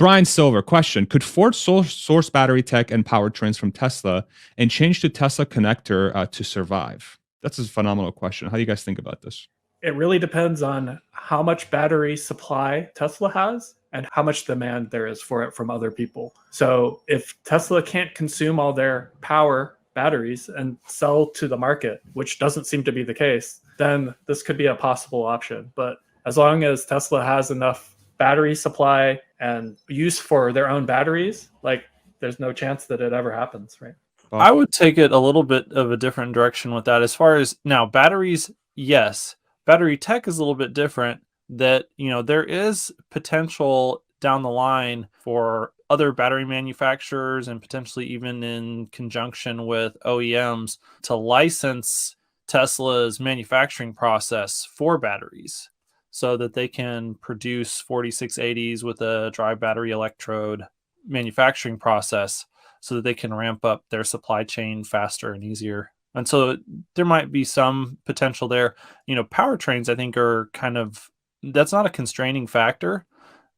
Brian Silver, question. Could Ford source battery tech and powertrains from Tesla and change to Tesla connector to survive? That's a phenomenal question. How do you guys think about this? It really depends on how much battery supply Tesla has and how much demand there is for it from other people. So if Tesla can't consume all their power batteries and sell to the market, which doesn't seem to be the case, then this could be a possible option. But as long as Tesla has enough battery supply and use for their own batteries, like there's no chance that it ever happens, right? I would take it a little bit of a different direction with that. As far as now, batteries, yes. Battery tech is a little bit different. That, there is potential down the line for other battery manufacturers and potentially even in conjunction with OEMs to license Tesla's manufacturing process for batteries so that they can produce 4680s with a dry battery electrode manufacturing process so that they can ramp up their supply chain faster and easier. And so there might be some potential there. Powertrains, I think, are that's not a constraining factor.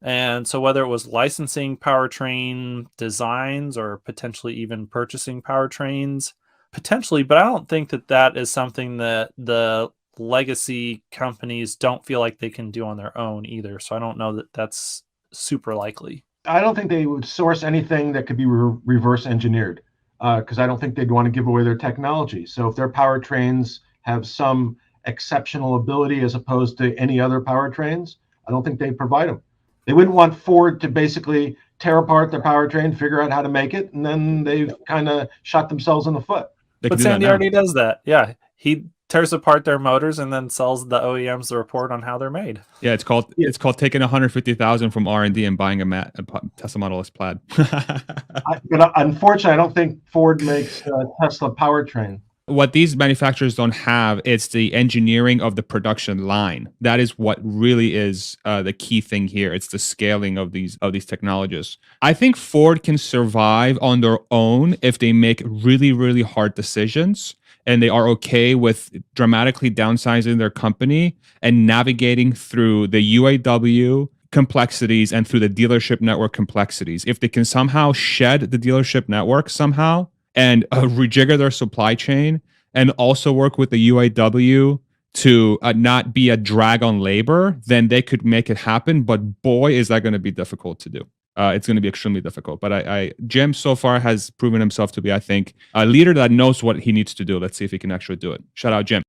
And so whether it was licensing powertrain designs or potentially even purchasing powertrains, potentially, but I don't think that is something that the legacy companies don't feel like they can do on their own either. So I don't know that that's super likely. I don't think they would source anything that could be reverse engineered because I don't think they'd want to give away their technology. So if their powertrains have some exceptional ability as opposed to any other powertrains, I don't think they'd provide them. They wouldn't want Ford to basically tear apart their powertrain, figure out how to make it, and then they've kind of shot themselves in the foot. But Sandy already does that. Yeah, he tears apart their motors and then sells the OEMs the report on how they're made. Yeah, it's called taking $150,000 from R&D and buying a Tesla Model S Plaid. But unfortunately, I don't think Ford makes Tesla powertrain. What these manufacturers don't have is the engineering of the production line. That is what really is the key thing here. It's the scaling of these technologies. I think Ford can survive on their own if they make really, really hard decisions and they are okay with dramatically downsizing their company and navigating through the UAW complexities and through the dealership network complexities. If they can somehow shed the dealership network somehow, and rejigger their supply chain and also work with the UAW to not be a drag on labor, then they could make it happen. But boy, is that going to be difficult to do. It's going to be extremely difficult. But Jim so far has proven himself to be, I think, a leader that knows what he needs to do. Let's see if he can actually do it. Shout out, Jim.